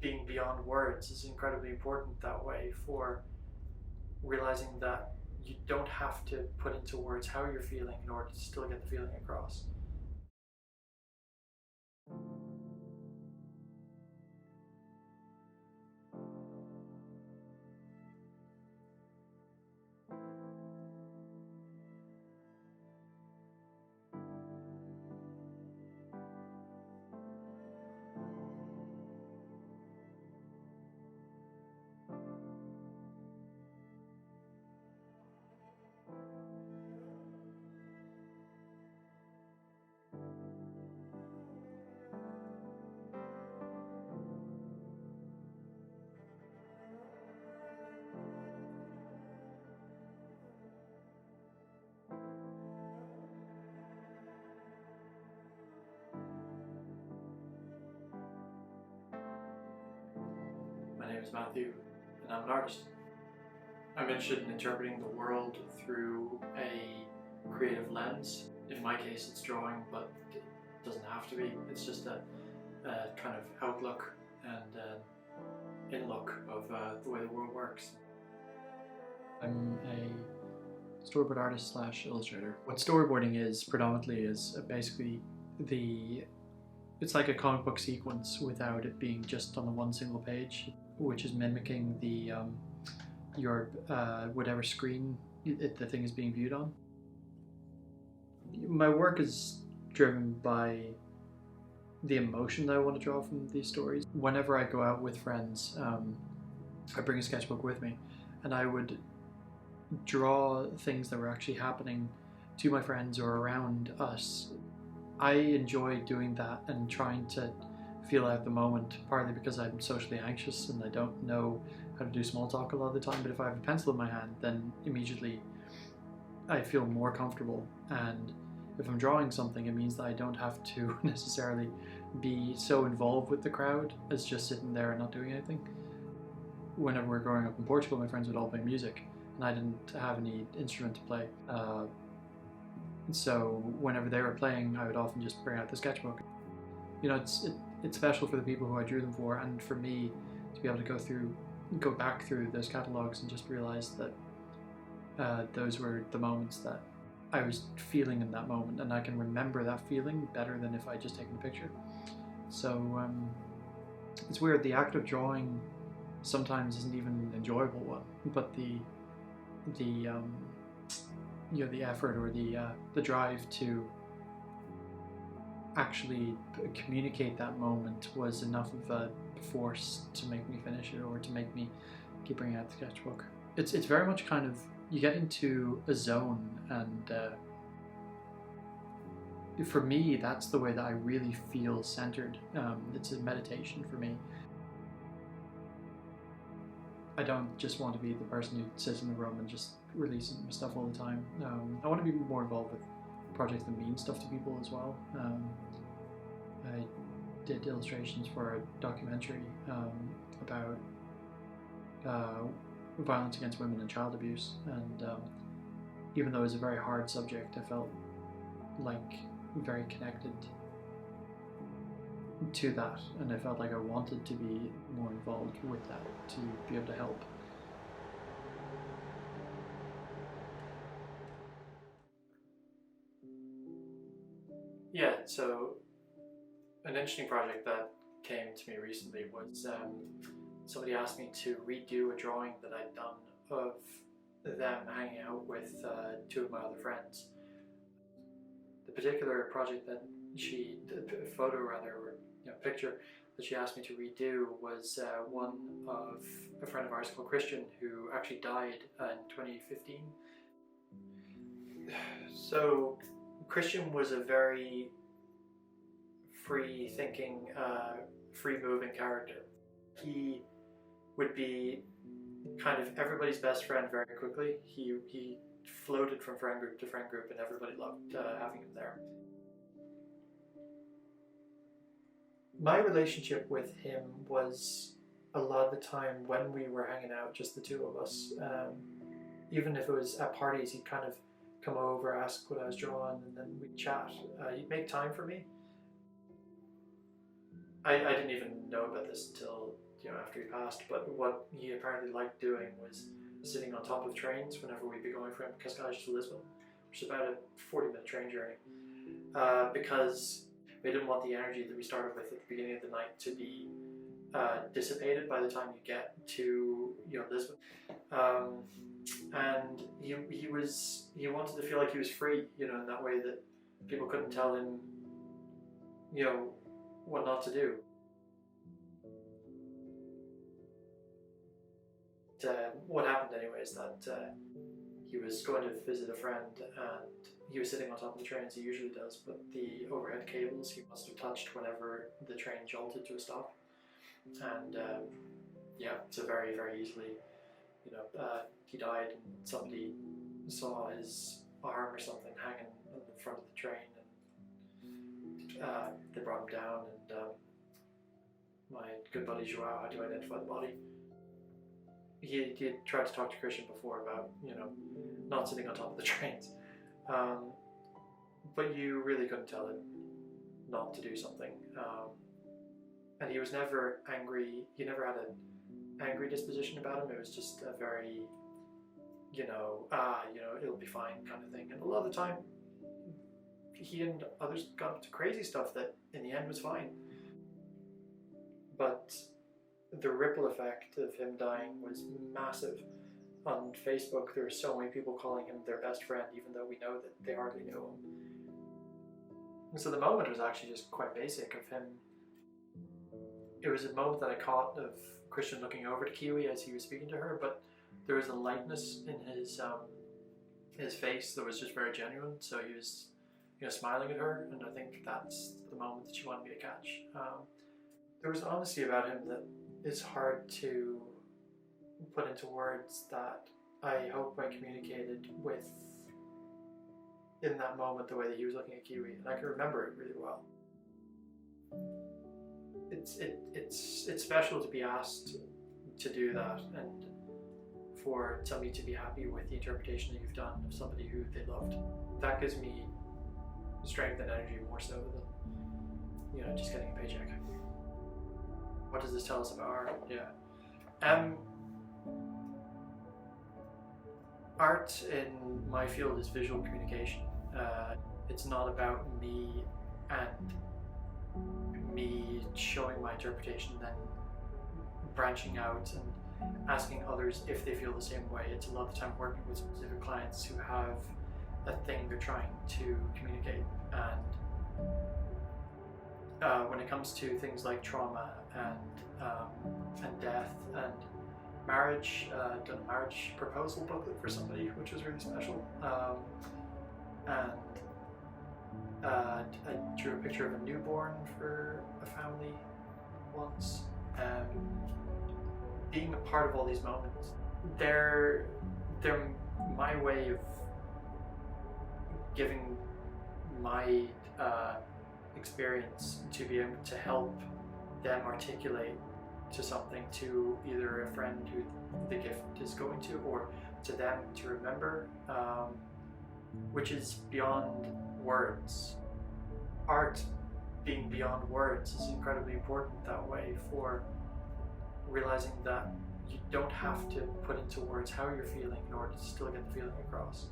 being beyond words is incredibly important that way, for realizing that you don't have to put into words how you're feeling in order to still get the feeling across. My name is Matthew, and I'm an artist. I'm interested in interpreting the world through a creative lens. In my case, it's drawing, but it doesn't have to be. It's just a kind of outlook and in-look of the way the world works. I'm a storyboard artist slash illustrator. What storyboarding is predominantly is basically it's like a comic book sequence without it being just on the one single page, which is mimicking the your whatever screen the thing is being viewed on. My work is driven by the emotion that I want to draw from these stories. Whenever I go out with friends, I bring a sketchbook with me, and I would draw things that were actually happening to my friends or around us. I enjoy doing that and trying to feel out the moment, partly because I'm socially anxious and I don't know how to do small talk a lot of the time, but if I have a pencil in my hand, then immediately I feel more comfortable. And if I'm drawing something, it means that I don't have to necessarily be so involved with the crowd as just sitting there and not doing anything. Whenever we were growing up in Portugal, my friends would all play music, and I didn't have any instrument to play. So whenever they were playing, I would often just bring out the sketchbook. You know, it's special for the people who I drew them for, and for me to be able to go back through those catalogs and just realize that those were the moments that I was feeling in that moment, and I can remember that feeling better than if I just taken a picture. So it's weird. The act of drawing sometimes isn't even an enjoyable one, but the you know, the effort or the drive to actually communicate that moment was enough of a force to make me finish it, or to make me keep bringing out the sketchbook. It's very much kind of, you get into a zone, and for me that's the way that I really feel centered. It's a meditation for me. I don't just want to be the person who sits in the room and just releases stuff all the time. I want to be more involved with projects that mean stuff to people as well. I did illustrations for a documentary about violence against women and child abuse, and even though it was a very hard subject, I felt like very connected to that, and I felt like I wanted to be more involved with that, to be able to help. Yeah, so an interesting project that came to me recently was somebody asked me to redo a drawing that I'd done of them hanging out with two of my other friends. The particular project that photo rather, or picture that she asked me to redo was one of a friend of ours called Christian, who actually died in 2015. So Christian was a very free-thinking, free-moving character. He would be kind of everybody's best friend very quickly. He floated from friend group to friend group, and everybody loved having him there. My relationship with him was a lot of the time when we were hanging out, just the two of us. Even if it was at parties, he'd kind of come over, ask what I was drawing, and then we'd chat. He'd make time for me. I didn't even know about this until after he passed. But what he apparently liked doing was sitting on top of trains whenever we'd be going from Cascais to Lisbon, which is about a 40-minute train journey, because we didn't want the energy that we started with at the beginning of the night to be dissipated by the time you get to Lisbon. And he wanted to feel like he was free, in that way that people couldn't tell him, what not to do. What happened anyway is that he was going to visit a friend, and he was sitting on top of the train as he usually does, but the overhead cables he must have touched whenever the train jolted to a stop. And so very, very easily, he died, and somebody saw his arm or something hanging in the front of the train, and they brought him down, and my good buddy Joao had to identify the body. He had tried to talk to Christian before about, not sitting on top of the trains, but you really couldn't tell him not to do something. And he was never angry. He never had an angry disposition about him. It was just a very, it'll be fine kind of thing. And a lot of the time, he and others got up to crazy stuff that in the end was fine. But the ripple effect of him dying was massive. On Facebook, there were so many people calling him their best friend, even though we know that they hardly knew him. And so the moment was actually just quite basic of him. It was a moment that I caught of Christian looking over to Kiwi as he was speaking to her, but there was a lightness in his face that was just very genuine. So he was, smiling at her, and I think that's the moment that she wanted me to catch. There was an honesty about him that is hard to put into words that I hope I communicated with in that moment, the way that he was looking at Kiwi, and I can remember it really well. It's special to be asked to do that, and for somebody to be happy with the interpretation that you've done of somebody who they loved. That gives me strength and energy more so than just getting a paycheck. What does this tell us about art? Art in my field is visual communication. It's not about me and me showing my interpretation, then branching out and asking others if they feel the same way. It's a lot of the time working with specific clients who have a thing they're trying to communicate. And when it comes to things like trauma and death and marriage, done a marriage proposal booklet for somebody, which was really special. And I drew a picture of a newborn for a family once. Being a part of all these moments, they're my way of giving my experience to be able to help them articulate to something, to either a friend who the gift is going to, or to them to remember, which is beyond words. Art being beyond words is incredibly important that way, for realizing that you don't have to put into words how you're feeling in order to still get the feeling across.